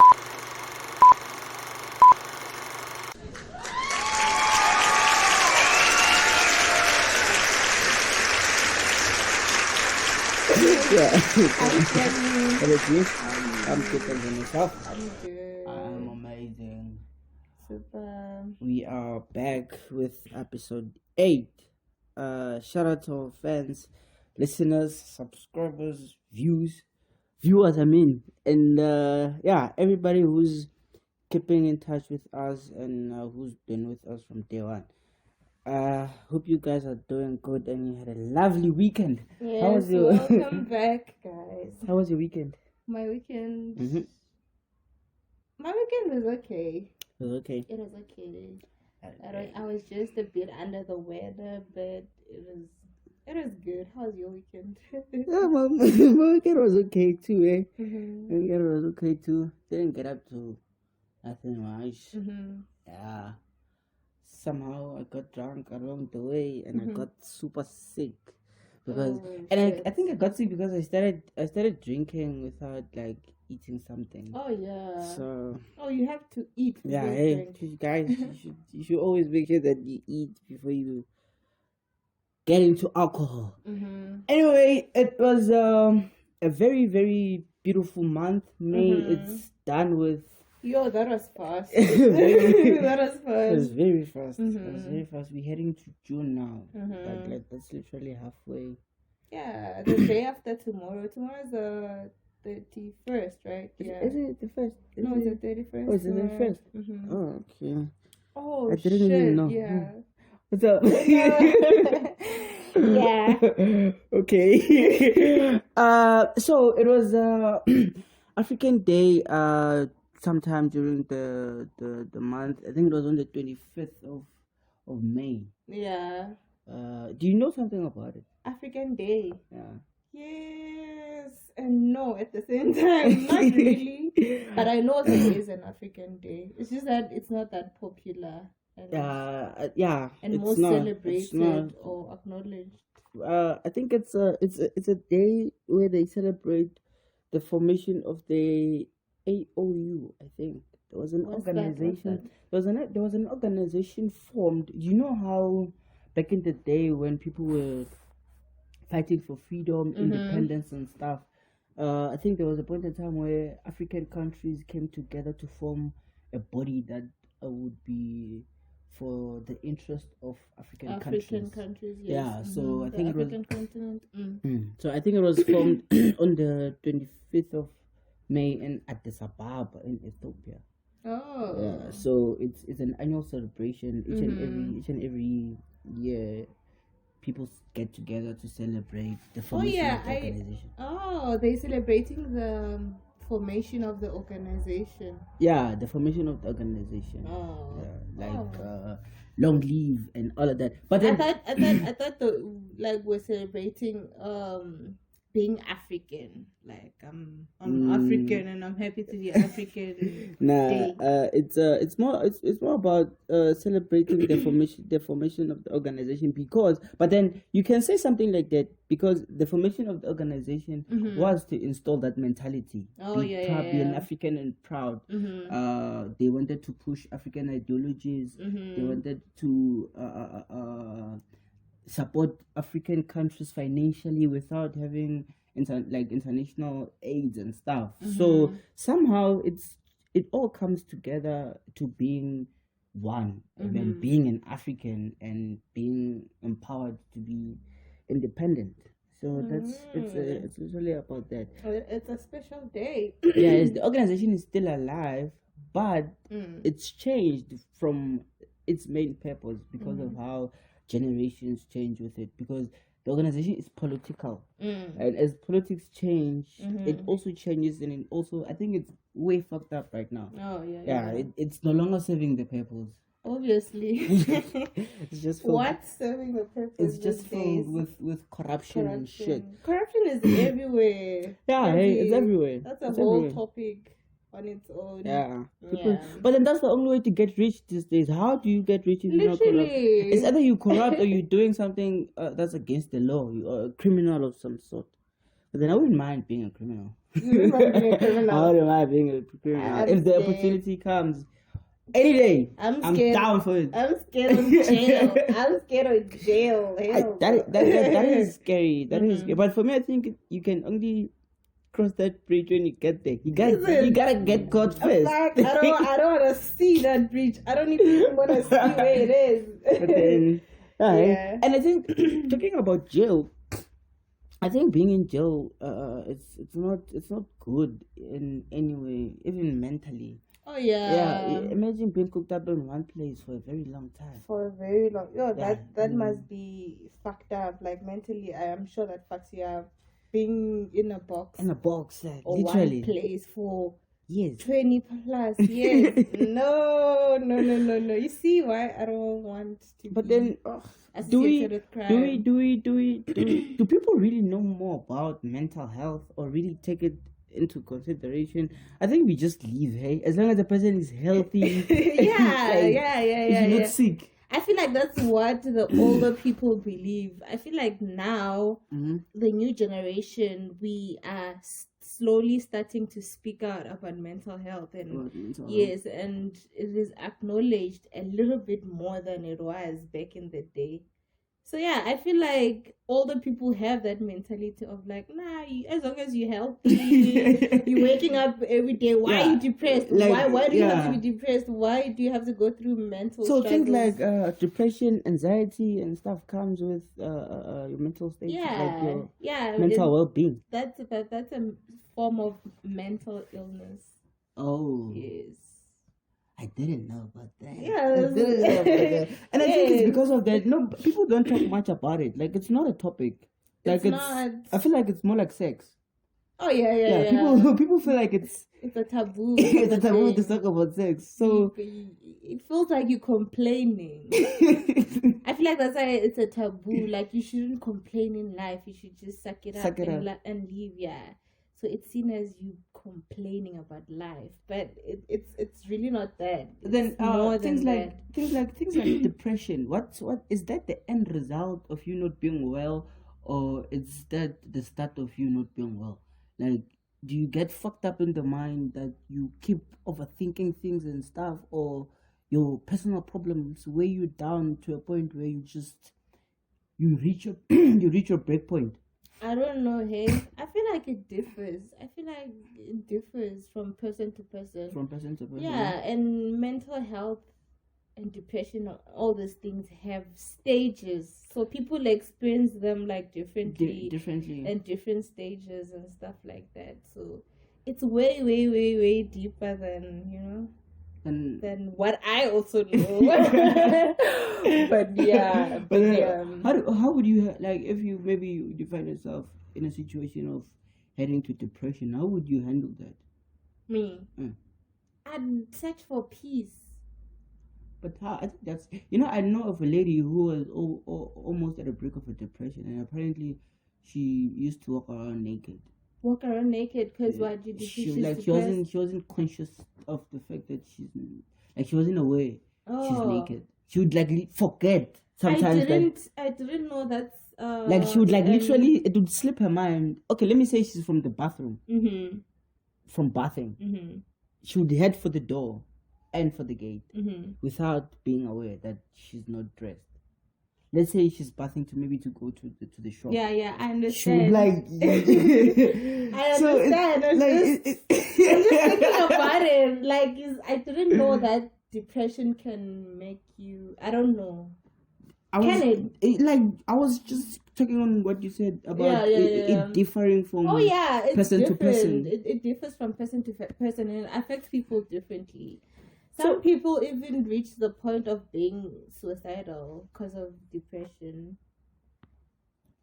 Yeah. Hi, Hello, G. I'm good and myself. I'm good. I'm amazing. Super. We are back with episode 8. Shout out to our fans, listeners, subscribers, viewers, and everybody who's keeping in touch with us and who's been with us from day one. Hope you guys are doing good and you had a lovely weekend. Yes, How was your welcome back, guys. How was your weekend? My weekend. Mhm. My weekend was okay. It was okay. It was okay. I was just a bit under the weather, but it was good. How was your weekend? Yeah, my weekend was okay too, eh? Mm-hmm. My weekend was okay too. Didn't get up to nothing much. Mm-hmm. Yeah. Somehow I got drunk along the way and I got super sick. Because I think I got sick because I started drinking without like eating something. Oh yeah. So you have to eat. yeah, hey guys, you should always make sure that you eat before you get into alcohol. Mm-hmm. Anyway, it was a very, very beautiful month. May it's done with. Yo, that was fast. That was fast. It was very fast. It was very fast. We're heading to June now. Like that's literally halfway. Yeah, the day after tomorrow. Tomorrow's the 31st, right? Yeah. Is it the first? No, it's the 31st. Oh, it's the 31st. Mm-hmm. Oh, okay. Oh, I didn't even know. Yeah. What's up? Yeah. Okay. So it was African Day. Sometime during the month. I think it was on the 25th of May. Yeah. Do you know something about it? African Day. Yeah. Yes and no at the same time. Not really, but I know there is an African Day. It's just that it's not that popular. And and more celebrated or acknowledged. I think it's a day where they celebrate the formation of the AOU. I think there was an organization. There was an organization formed. You know how back in the day when people were fighting for freedom, independence, and stuff. I think there was a point in time where African countries came together to form a body that would be for the interest of African countries. Yes. Yeah, so I think it was African continent. So I think it was formed on the 25th of May in Addis Ababa in Ethiopia. Oh. Yeah, so it's an annual celebration. Each and every year, people get together to celebrate the formation of the organization. They're celebrating the formation of the organization. Yeah, the formation of the organization. Long live and all of that. But then, I thought we're celebrating being African. Like I'm African and I'm happy to be African. It's more about celebrating the formation of the organization but then you can say something like that because the formation of the organization was to install that mentality. Be an African and proud. They wanted to push African ideologies. They wanted to support African countries financially without having international aids and stuff. So somehow it all comes together to being one, and then being an African and being empowered to be independent. So it's literally about that. It's a special day. Yeah, the organization is still alive, but it's changed from its main purpose because of how generations change with it, because the organization is political, and as politics change, it also changes, and it also, I think it's way fucked up right now. It's no longer serving the purpose. Obviously. It's just filled, what's serving the purpose? It's just filled with corruption and shit. Corruption is everywhere. It's everywhere. That's a whole topic on its own. But then that's the only way to get rich these days. How do you get rich if you're not corrupt? It's either you corrupt or you're doing something that's against the law. You are a criminal of some sort. But then I wouldn't mind being a criminal. You don't want to be a criminal. How am I being a criminal? If the scared. opportunity comes any day, I'm I'm scared. down for it. I'm scared of jail. I'm scared of jail. That is scary. That is scary. But for me, I think you can only cross that bridge when you get there. You gotta get caught first. Like, I don't want to see that bridge. I don't even want to see where it is. But then, Yeah. and I think talking about jail, I think being in jail, it's not good in any way, even mentally. Oh yeah. Yeah, imagine being cooked up in one place for a very long time. For a very long. Yo, Yeah. that must be fucked up. Like mentally, I am sure that fucks you up. Being in a box. In a box, Or literally. one place for Yes. 20 plus years. No. You see why I don't want to. But be then, associated with crime. do people really know more about mental health or really take it into consideration? I think we just leave, hey, as long as the person is healthy. Yeah. If you're not sick. I feel like that's what the older people believe. I feel like now, the new generation, we are slowly starting to speak out about mental health, and yes, and it is acknowledged a little bit more than it was back in the day. So yeah, I feel like older people have that mentality of like, nah, as long as you're healthy, you're waking up every day. Why are you depressed? Like, why do you have to be depressed? Why do you have to go through mental So struggles? things like depression, anxiety, and stuff comes with your mental state, like your mental well-being. That's a form of mental illness. Oh. Yes. I didn't know about that. Yeah. And I think it's because of that. No, people don't talk much about it. Like, it's not a topic. Like, it's not. I feel like it's more like sex. Oh yeah. People feel like it's a taboo. It's a taboo to talk about sex. So it feels like you're complaining. I feel like that's why it's a taboo. Like, you shouldn't complain in life. You should just suck it up and leave. Yeah. So it's seen as you complaining about life, but it's really not that. It's then more things than like that. things like depression. What is that the end result of you not being well, or is that the start of you not being well? Like, do you get fucked up in the mind that you keep overthinking things and stuff, or your personal problems weigh you down to a point where you reach your you reach your break point? I don't know, hey. I feel like it differs. I feel like it differs from person to person. From person to person. Yeah, and mental health and depression, all these things have stages. So people experience them like differently. And different stages and stuff like that. So it's way, way, way, way deeper than, than what I also know. But yeah. How would you, like, if you find yourself in a situation of heading to depression, how would you handle that? Me? I'd search for peace. But how? I think that's, I know of a lady who was almost at the brink of a depression, and apparently she used to walk around naked. Because what did she wasn't conscious of the fact that she wasn't aware she's naked. She would like forget sometimes. I didn't know that's like she would like literally, it would slip her mind. Okay, let me say she's from the bathroom. From bathing. She would head for the door and for the gate without being aware that she's not dressed. Let's say she's bathing to go to the shop. Yeah, I understand. She would like. I understand. I'm just thinking about it. Like, I didn't know that depression can make you. I don't know. I was just talking on what you said about it differing from person to person. It differs from person to person, and it affects people differently. Some people even reach the point of being suicidal because of depression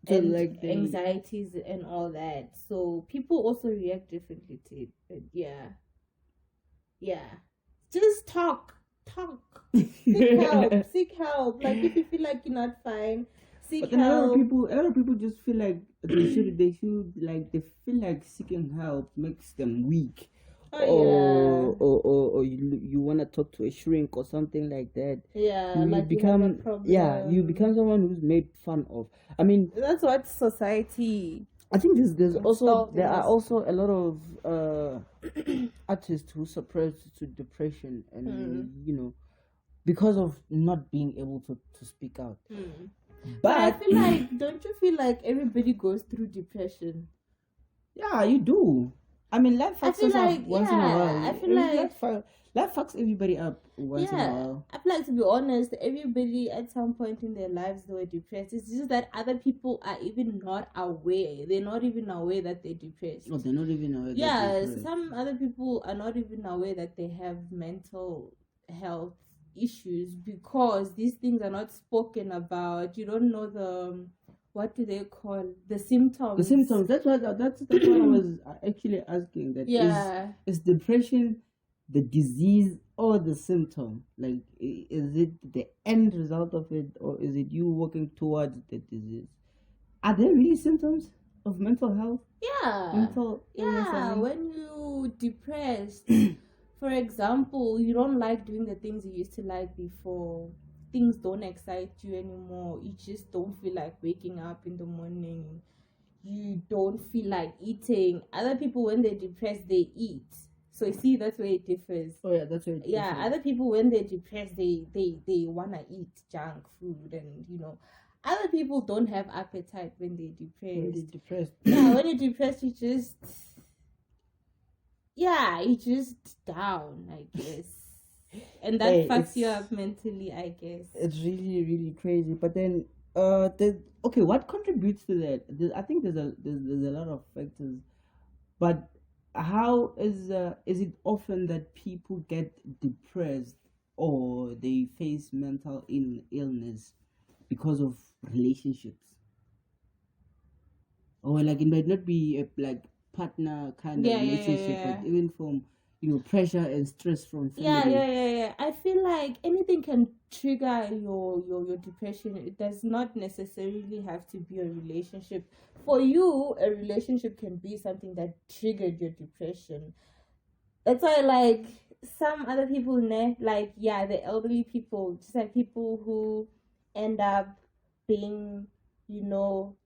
and anxieties and all that. So people also react differently to it. But yeah. Just talk. Seek help. Like, if you feel like you're not fine, seek help. A lot of people just feel like they feel like seeking help makes them weak. Or you want to talk to a shrink or something like that. Yeah, you become someone who's made fun of. I mean, that's what society I think there are this. also a lot of artists who suppress to depression and because of not being able to speak out. But I feel like, don't you feel like everybody goes through depression? Yeah, you do. I mean, life fucks us up once in a while. I feel like life fucks everybody up once in a while. I feel like, to be honest, everybody at some point in their lives they were depressed. It's just that other people are even not aware. They're not even aware that they're depressed. Oh, they're not even aware. Yeah, some other people are not even aware that they have mental health issues because these things are not spoken about. You don't know the what do they call the symptoms? The symptoms. That's what I was actually asking. That is depression the disease or the symptom? Like, is it the end result of it, or is it you working towards the disease? Are there really symptoms of mental health? Yeah. Mental illness, when you depressed, for example, you don't like doing the things you used to like before. Things don't excite you anymore. You just don't feel like waking up in the morning. You don't feel like eating. Other people, when they're depressed, they eat. So you see, that's where it differs. Oh yeah, that's where it differs. Yeah, other people, when they're depressed, they want to eat junk food, and other people don't have appetite when they're depressed. Yeah, when you're depressed, you just down, I guess. And that fucks you up mentally, I guess. It's really, really crazy. But then, what contributes to that? I think there's a lot of factors. But how is it often that people get depressed or they face mental illness because of relationships? Or like it might not be a partner kind of relationship, but even from pressure and stress from family. Yeah. I feel like anything can trigger your depression. It does not necessarily have to be a relationship. For you, a relationship can be something that triggered your depression. That's why, like, some other people, the elderly people, just like people who end up being,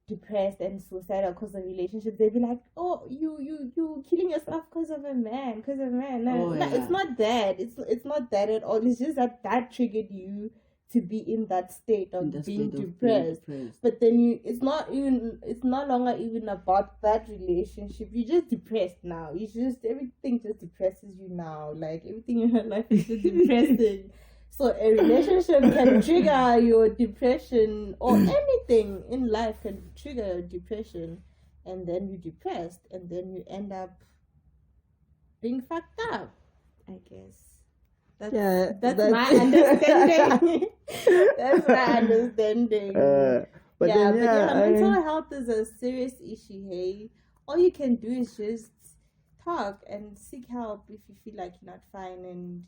depressed and suicidal because of relationships, they'd be like, oh, you killing yourself because of a man. No, it's not that. It's not that at all. It's just that triggered you to be in that state of being depressed. But then it's no longer even about that relationship. You're just depressed now. Everything just depresses you now. Like, everything in your life is just depressing. So a relationship can trigger your depression, or anything in life can trigger your depression, and then you're depressed, and then you end up being fucked up, I guess. That's my understanding. That's my understanding. But mental health is a serious issue, hey? All you can do is just talk and seek help if you feel like you're not fine, and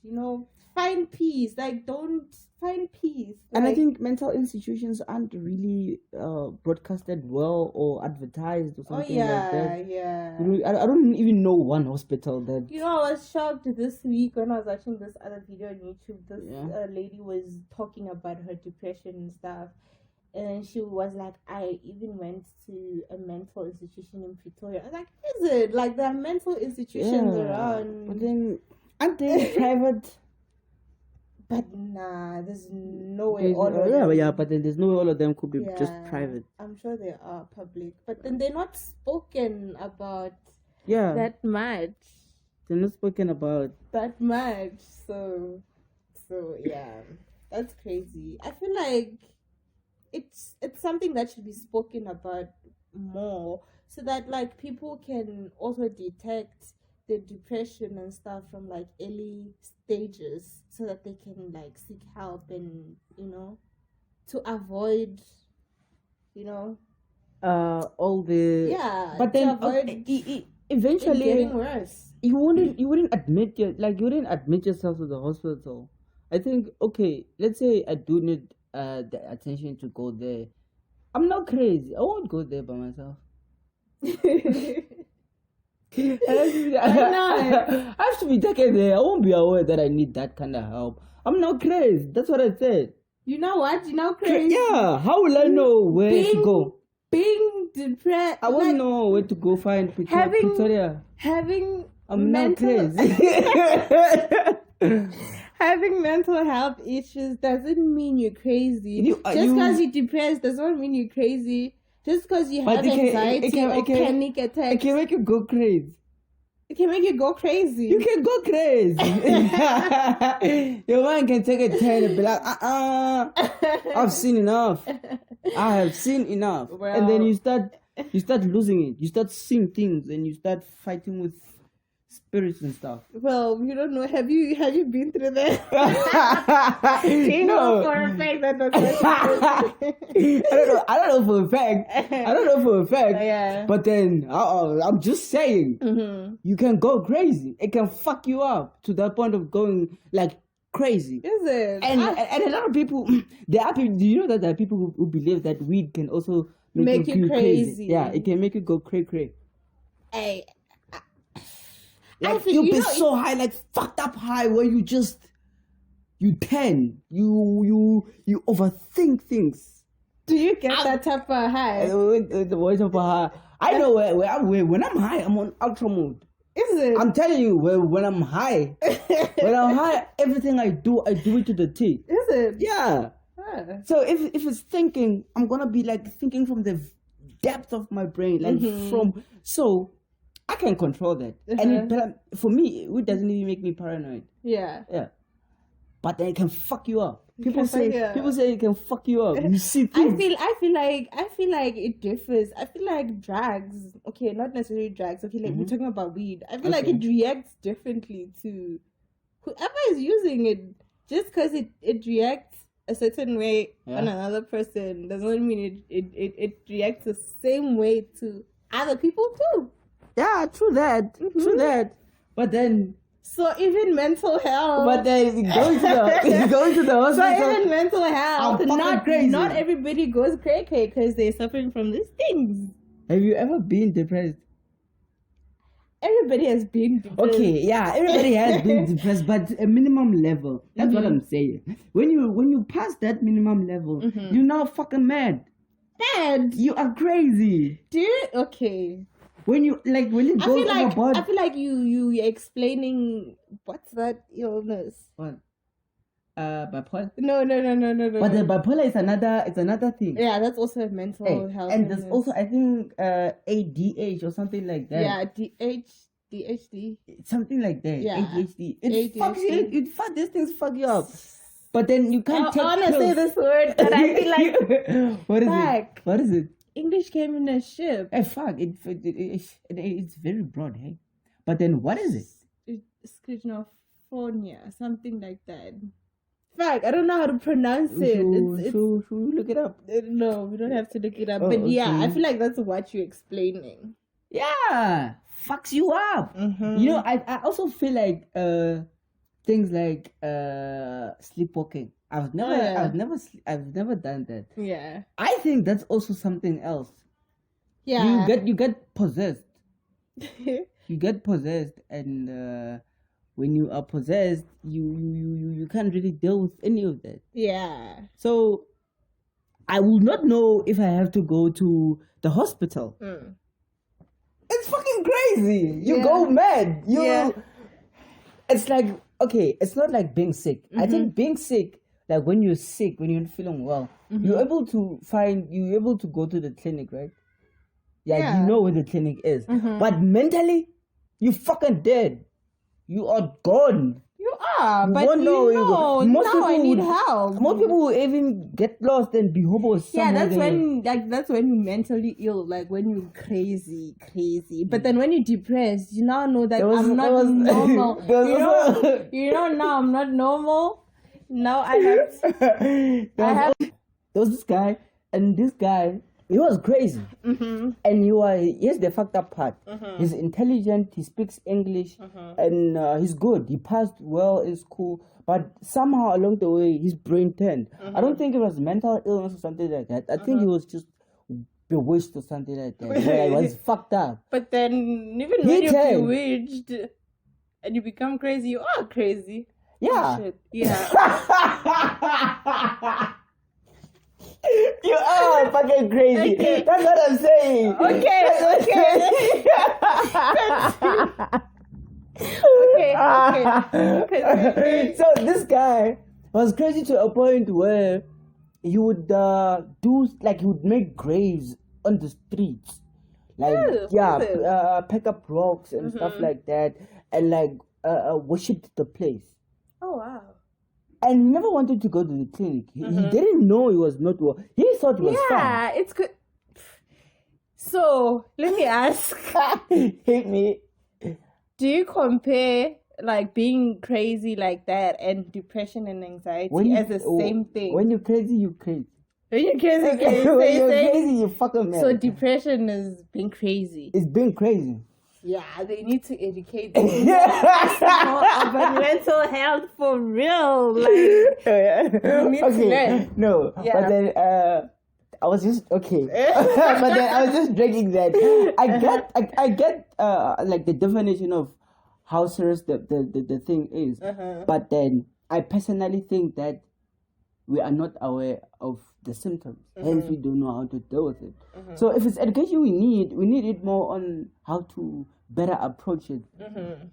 find peace. Don't find peace. And I think mental institutions aren't really broadcasted well or advertised or something like that. Yeah. I don't even know one hospital that. I was shocked this week when I was watching this other video on YouTube. This lady was talking about her depression and stuff. And she was like, I even went to a mental institution in Pretoria. I was like, is it? Like, there are mental institutions around. But then, aren't they private? But nah, there's no way but then there's no way all of them could be just private. I'm sure they are public. But then they're not spoken about that much. They're not spoken about that much. So yeah. That's crazy. I feel like it's something that should be spoken about more, so that like people can also detect the depression and stuff from like early stages, so that they can like seek help and to avoid all the but then eventually getting worse. You wouldn't admit yourself to the hospital. I think, okay, let's say I do need the attention to go there. I'm not crazy. I won't go there by myself. I have to be taken there. I won't be aware that I need that kind of help. I'm not crazy. That's what I said. You know what? You're not crazy. Yeah. How will I know where to go? Being depressed. I wouldn't know where to go find Victoria. I'm not crazy. Having mental health issues doesn't mean you're crazy. Just because you're depressed doesn't mean you're crazy. Just because you have anxiety or panic attacks. It can make you go crazy. It can make you go crazy. You can go crazy. Your mind can take a turn and be like, I've seen enough. I have seen enough. Well, and then you start losing it. You start seeing things and you start fighting with spirits and stuff. Well, you don't know. Have you been through that? You know for a fact that that's I don't know for a fact. Yeah. But then I'm just saying, you can go crazy. It can fuck you up to the point of going like crazy. Is it? And a lot of people, do you know that there are people who believe that weed can also make you crazy? Yeah, it can make you go cray. Hey. Like you'll be so high, like fucked up high, where you overthink things. Do you get that type of high? The voice of a high. I know when I'm high, I'm on ultra mode. Is it? I'm telling you, when I'm high, everything I do it to the T. Is it? Yeah. So if it's thinking, I'm gonna be like thinking from the depth of my brain, like so. I can control that. And for me, it doesn't even make me paranoid. Yeah. Yeah. But then it can fuck you up. People say it can fuck you up. You see things. I feel like it differs. I feel like drugs, okay, not necessarily drugs. Okay, like we're talking about weed. I feel like it reacts differently to whoever is using it. Just because it reacts a certain way on another person doesn't mean it reacts the same way to other people too. Yeah, true that. True that. But then... So even mental health... But then going to the hospital... So even mental health... Crazy. Not everybody goes cray-cray because they're suffering from these things. Have you ever been depressed? Everybody has been depressed. Okay, yeah, everybody has been depressed, but a minimum level. That's what I'm saying. When you pass that minimum level, you're now fucking mad. Mad? You are crazy. Dude, okay. When you go overboard. I feel like you're explaining what's that illness? What? Bipolar? No. But the bipolar is another thing. Yeah, that's also a mental health. And there's also I think ADH or something like that. Yeah, DHD. Something like that. Yeah. ADHD. Fucks you. These things fuck you up. But then you can't take I want to say this word, but I feel like What is it? English came in a ship. Hey, fuck! It's very broad, hey. But then, what is it? It's schizophrenia, something like that. Fuck! I don't know how to pronounce it. Should we look it up? No, we don't have to look it up. But yeah, I feel like that's what you're explaining. Yeah, fucks you up. You know, I also feel like things like sleepwalking. I've never done that. Yeah. I think that's also something else. Yeah. You get possessed. You get possessed, and when you are possessed, you can't really deal with any of that. Yeah. So I will not know if I have to go to the hospital. It's fucking crazy. You go mad. It's like, okay, it's not like being sick. I think being sick, like when you're sick, when you're not feeling well, you're able to go to the clinic, right? Yeah, you know where the clinic is. But mentally, you fucking dead. You are gone. You are, but most now people I need help. Most people will even get lost and be hobos. Yeah, that's when you're mentally ill, like when you're crazy. But then when you're depressed, you now know that I'm not normal. Now I'm not normal. Now I have. There was this guy, and this guy, he was crazy. And here's the fucked up part. He's intelligent, he speaks English, and he's good. He passed well, it's cool. But somehow along the way, his brain turned. I don't think it was mental illness or something like that. I think he was just bewitched or something like that. Where he was fucked up. But then, even when you're bewitched and you become crazy, you are crazy. Yeah. Oh, shit. Yeah. You are fucking crazy. Okay. That's what I'm saying. Okay. Okay. So this guy was crazy to a point where he would he would make graves on the streets, like pick up rocks and stuff like that, and worshipped the place. Oh wow. And he never wanted to go to the clinic. He didn't know it was not well. He thought it was fine. Yeah, it's good. So let me ask. Hit me. Do you compare like being crazy like that and depression and anxiety as the same thing? When you're crazy, you're crazy. When you're crazy, when you're crazy, you're fucking mad. So depression is being crazy. It's being crazy. Yeah, they need to educate them about mental health for real. Like, you need to learn. No, but then I was just okay. But then I was just drinking that. I get like the definition of how serious the thing is. But then I personally think that we are not aware of the symptoms. Hence we don't know how to deal with it. So if it's education we need it more on how to better approach it.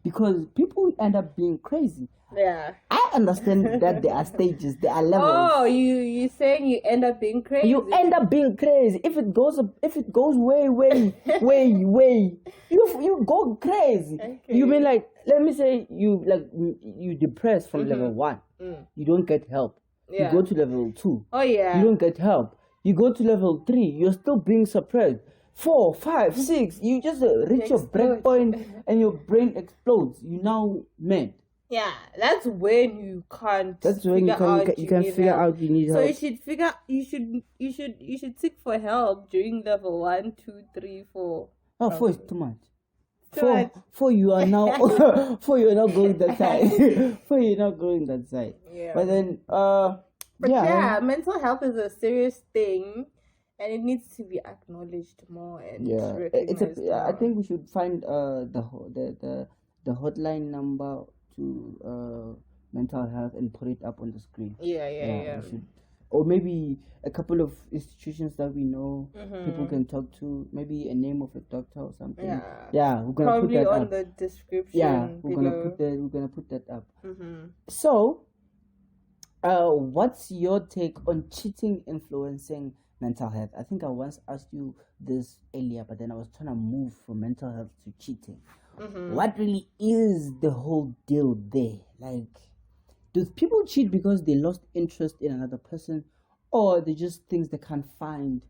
Because people end up being crazy. Yeah. I understand that there are stages, there are levels. Oh, you saying you end up being crazy? You end up being crazy. If it goes way, you go crazy. Okay. You mean like, let me say you depressed from level 1. You don't get help. Yeah. You go to level 2. Oh yeah. You don't get help. You go to level 3. You're still being suppressed. 4, 5, 6. You just reach your break point and your brain explodes. You now mad. Yeah, that's when you can't. That's when you can figure out you need help. So you should seek for help during level 1, 2, 3, 4. Oh, 4 is too much. 4 you are now 4 you're not going that side. 4 you're not going that side. Yeah. But then mental health is a serious thing. And it needs to be acknowledged more and recognized more. I think we should find the hotline number to mental health and put it up on the screen. Yeah. We should, or maybe a couple of institutions that we know people can talk to. Maybe a name of a doctor or something. Yeah, we're gonna probably put that on up. the description. Yeah, we're gonna put that up. So, what's your take on cheating influencing mental health? I think I once asked you this earlier, but then I was trying to move from mental health to cheating. What really is the whole deal there? Like, do people cheat because they lost interest in another person, or they just things they can't find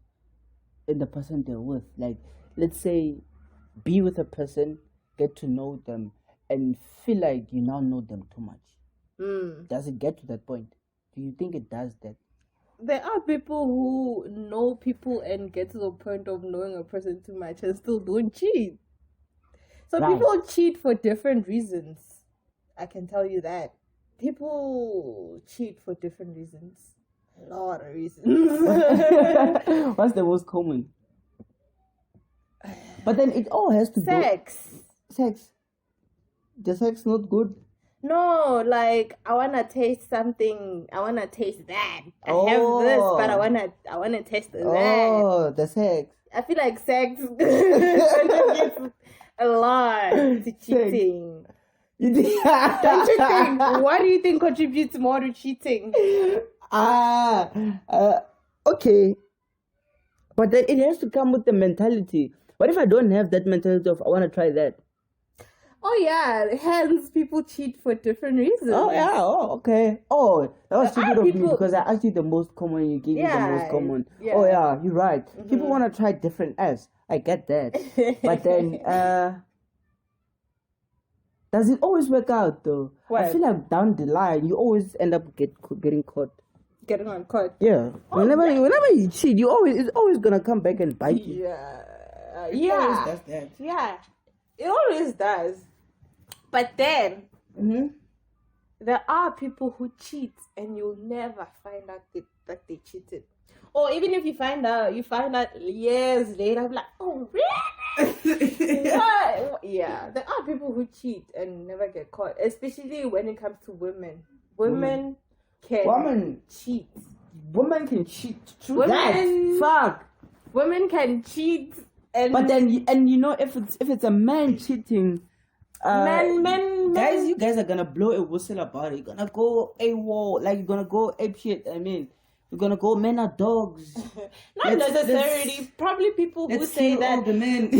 in the person they're with? Like, let's say, be with a person, get to know them, and feel like you now know them too much. Does it get to that point? Do you think it does that? There are people who know people and get to the point of knowing a person too much and still don't cheat. So people cheat for different reasons. I can tell you that. People cheat for different reasons. A lot of reasons. What's the most common? But then it all has to do... Sex. The sex not good? No, like I wanna taste something. I wanna taste that. I have this, but I wanna taste that. Oh, the sex. I feel like sex contributes a lot to cheating. Don't you think? What do you think contributes more to cheating? Okay. But then it has to come with the mentality. What if I don't have that mentality of I wanna try that? Oh yeah, hence people cheat for different reasons. Oh yeah, okay. Oh, that was stupid of me because I asked you the most common, you gave me the most common. Yeah. Oh yeah, you're right. People want to try different ass. I get that. But then, does it always work out though? What? I feel like down the line, you always end up getting caught. Getting on caught. Yeah. Whenever you cheat, it's always gonna come back and bite you. It always does that. Yeah, it always does. But then, there are people who cheat and you'll never find out that they cheated. Or even if you find out years later, I'm like, oh, really? Yeah, there are people who cheat and never get caught, especially when it comes to women. Women can cheat. women can cheat. True Women- that. Fuck. Women can cheat, But then, and you know, if it's a man cheating, men. guys, you guys are gonna blow a whistle about it. You're gonna go AWOL, like you're gonna go ape shit. I mean, you're gonna go men are dogs. Not necessarily. Probably people who say that. The men.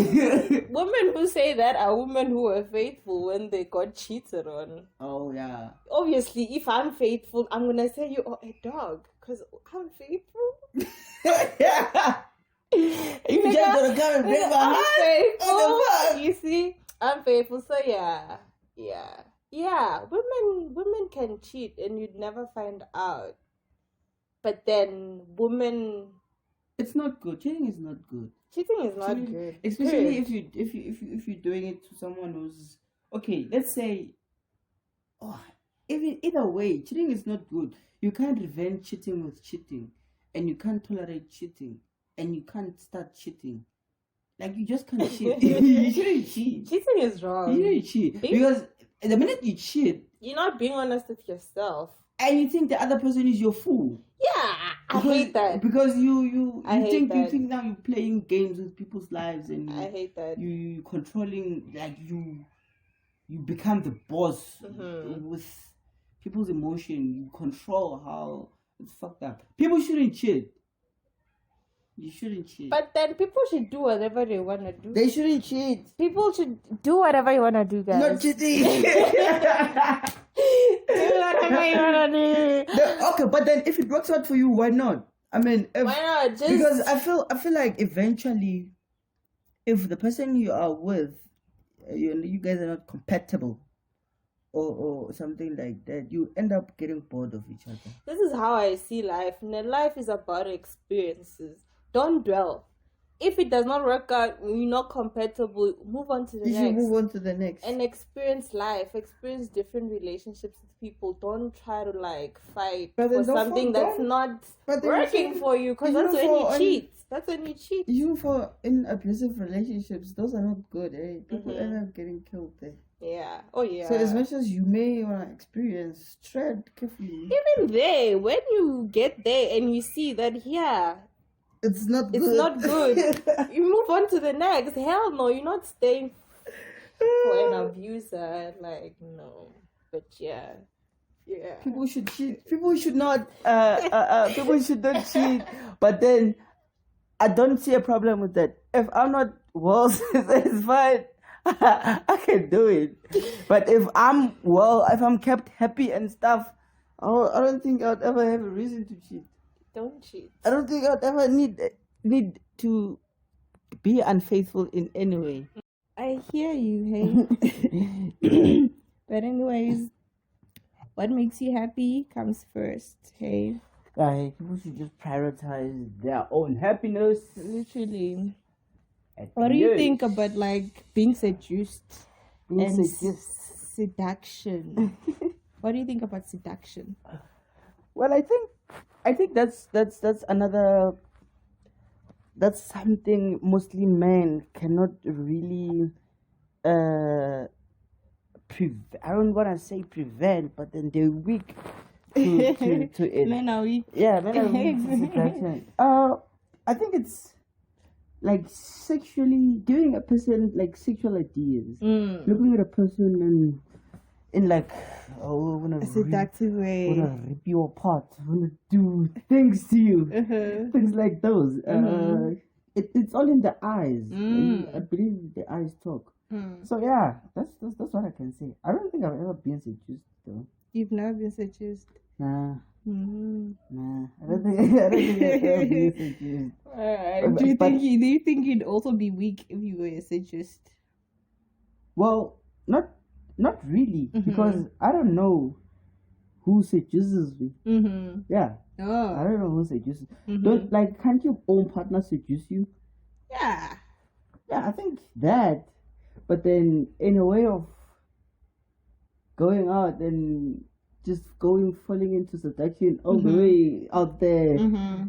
Women who say that are women who were faithful when they got cheated on. Oh yeah. Obviously, if I'm faithful, I'm gonna say you are a dog because I'm faithful. You just gonna come and break my I'm heart. faithful. What the fuck? You see, I'm faithful. So yeah. Women can cheat, and you'd never find out. But then, women. It's not good. Cheating is not good. Cheating is not good. Especially if you're doing it to someone who's okay. Let's say, either way, cheating is not good. You can't revenge cheating with cheating, and you can't tolerate cheating, and you can't start cheating. Like you just can't cheat. You shouldn't cheat. Cheating is wrong. You shouldn't cheat because the minute you cheat, you're not being honest with yourself, and you think the other person is your fool. Yeah, I hate that. Because you think now you're playing games with people's lives and I hate that. You controlling, like you become the boss with people's emotion. You control how it's fucked up. People shouldn't cheat. You shouldn't cheat. But then people should do whatever they want to do. They shouldn't cheat. People should do whatever you want to do, guys. Not cheating. Do whatever you want to do. Okay, but then if it works out for you, why not? I mean, why not? Because I feel like eventually, if the person you are with, you guys are not compatible, or something like that, you end up getting bored of each other. This is how I see life. And life is about experiences. Don't dwell. If it does not work out, you're not compatible, move on to the next. You should move on to the next. And experience life. Experience different relationships with people. Don't try to fight for something that's not working for you. Because that's when you cheat. That's when you cheat. Even for in abusive relationships, those are not good, eh? People end up getting killed there. Yeah. Oh, yeah. So as much as you may want to experience, tread carefully. Even there, when you get there and you see that, it's not good. It's not good. You move on to the next. Hell no, you're not staying for an abuser. No. But yeah. People should cheat. People should not. People should not cheat. But then, I don't see a problem with that. If I'm not well satisfied, I can do it. But if I'm kept happy and stuff, I don't think I'd ever have a reason to cheat. Don't cheat. I don't think I'd ever need to be unfaithful in any way. I hear you, hey. But anyways, what makes you happy comes first, hey. People should just prioritize their own happiness. Literally. What do you think about being seduced and seduction? What do you think about seduction? Well, I think that's another. That's something mostly men cannot really. I don't want to say prevent, but then they're weak to it. Men are weak. Yeah, men are weak to seduction. I think it's sexually giving a person sexual ideas, looking at a person and in a seductive way, wanna rip you apart, wanna do things to you, things like those. It's all in the eyes. I believe the eyes talk. So yeah, that's what I can say. I don't think I've ever been seduced though. You've never been seduced? Nah. Nah. I don't think I've ever been seduced. Do you think you'd also be weak if you were seduced? Well, not really, because I don't know who seduces me. Yeah. Oh. I don't know who seduces. Don't can't your own partner seduce you? Yeah. Yeah, I think that. But then in a way of going out and just falling into seduction all the way out there.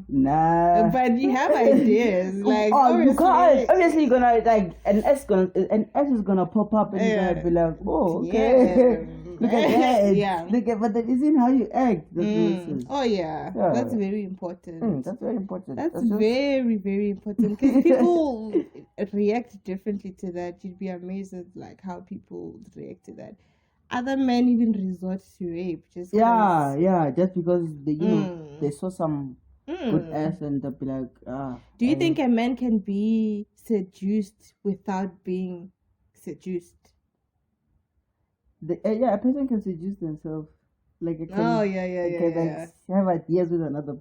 Nah. But you have ideas. Obviously you're gonna an S is gonna pop up and you're gonna be like, oh, okay. Look at that. Yeah. But that isn't how you act. Oh yeah. That's very important. That's very important. That's very, very important. Because people react differently to that. You'd be amazed at like how people react to that. Other men even resort to rape just just because they saw some good ass and they'll be like, Do you think a man can be seduced without being seduced? A person can seduce themselves. Like it can, have ideas with another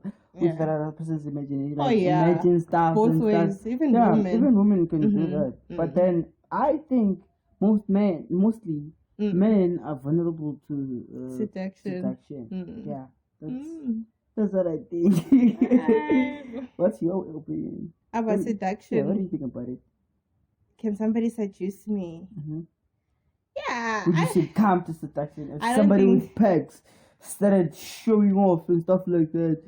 person's imagination. Like imagine stuff. Both and ways. Stuff. Even women. Even women can do that. But then I think mostly men are vulnerable to seduction. Yeah, that's what I think. What's your opinion about seduction? Yeah, what do you think about it? Can somebody seduce me? Yeah. Would you say come to seduction? If somebody with pegs started showing off and stuff like that,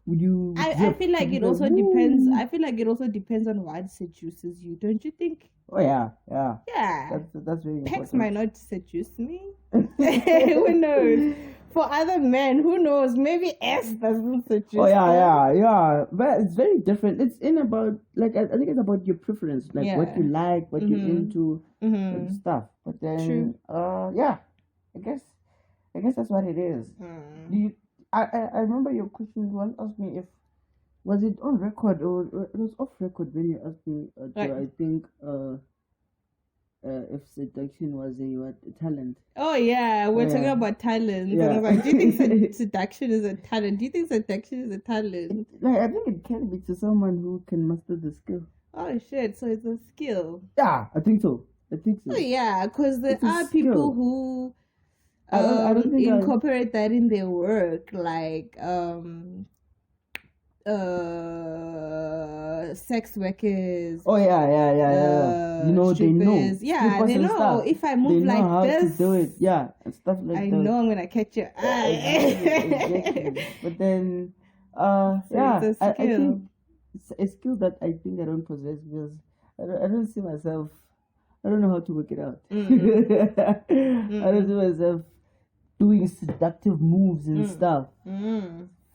would you? I feel like it also depends. I feel like it also depends on what seduces you, don't you think? Oh yeah. That's very important. Pegs might not seduce me. Who knows? For other men, who knows? Maybe S doesn't seduce. Oh yeah. But it's very different. It's in about I think it's about your preference, like what you like, what you're into, and stuff. But then, I guess that's what it is. Do you? I remember your question once asked me if was it on record or it was off record when you asked me. I think if seduction was a talent. Oh yeah, we're talking about talent. Yeah. And I was like, do you think seduction is a talent? Do you think seduction is a talent? I think it can be to someone who can master the skill. Oh shit! So it's a skill. Yeah, I think so. Oh yeah, because there are people who I don't think incorporate that in their work, like sex workers. Oh yeah. They know. Yeah, they know stuff. If I move they know like how this, to do it. Yeah, and stuff like that. I know I'm gonna catch your eye. Exactly. But then, it's a skill. I think it's a skill that I think I don't possess because I don't see myself. I don't know how to work it out. I don't see myself doing seductive moves and stuff.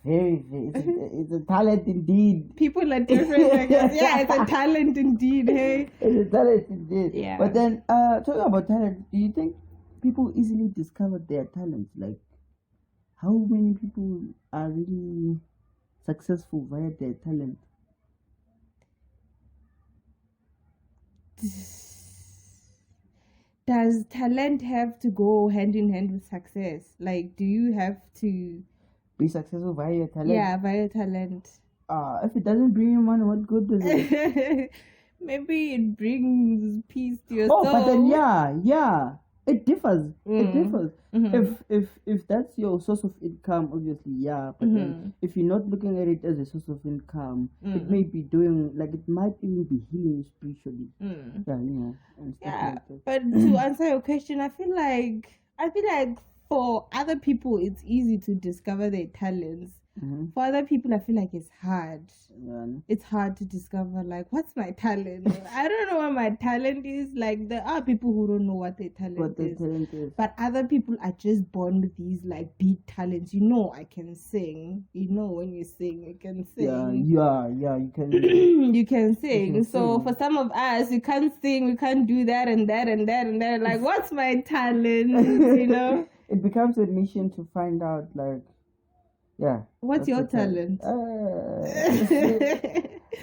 Very, it's a talent indeed. People are different, I guess. Yeah, it's a talent indeed, hey. It's a talent indeed. Yeah. But then, talking about talent, do you think people easily discover their talents? Like, how many people are really successful via their talent? Does talent have to go hand in hand with success? Like, do you have to be successful via your talent? Yeah, via talent. If it doesn't bring you money, what good does it? Maybe it brings peace to your soul. Oh, but then it differs. It differs. If that's your source of income, obviously, yeah. But then if you're not looking at it as a source of income, it may be doing it might even be healing you spiritually. Yeah, and stuff like that. But to answer your question, I feel like for other people it's easy to discover their talents. For other people, I feel like it's hard. Yeah. It's hard to discover, like, what's my talent? I don't know what my talent is. Like, there are people who don't know what their talent is. But other people are just born with these, like, big talents. I can sing. When you sing, you can sing. Yeah, you can. You can sing. So for some of us, we can't sing, we can't do that and that and that and that. Like, what's my talent? It becomes a mission to find out, like, yeah. What's your talent? I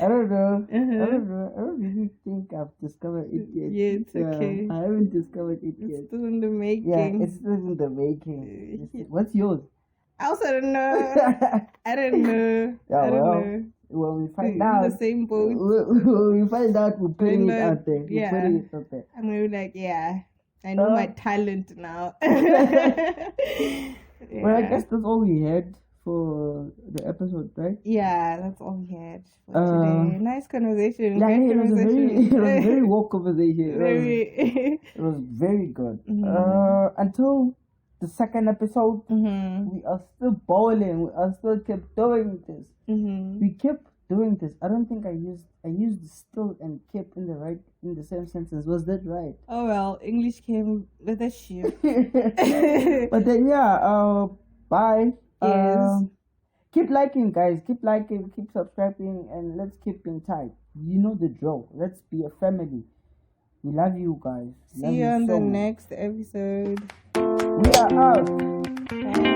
don't know. I don't really think I've discovered it yet. Yeah, it's okay. I haven't discovered it yet. It's still in the making. Yeah, it's still in the making. What's yours? I also don't know. I don't know. Yeah, I don't know. When we find out. In the same boat. When we find out, we're putting it out there. Yeah. We're putting it out there. I'm going to be like, yeah, I know my talent now. Well, I guess that's all we had for the episode, right? Yeah, that's all we had for today. Nice conversation. Yeah, it was a very woke conversation. It was very good. Until the second episode, we are still bowling. We are still kept doing this. We kept doing this. I don't think I used still and kept in the same sentence. Was that right? Oh well, English came with a shift. But then bye. Yes. Keep liking, guys. Keep liking, keep subscribing, and let's keep in touch. You know the drill. Let's be a family. We love you guys. See you on the next episode. We are out. Bye.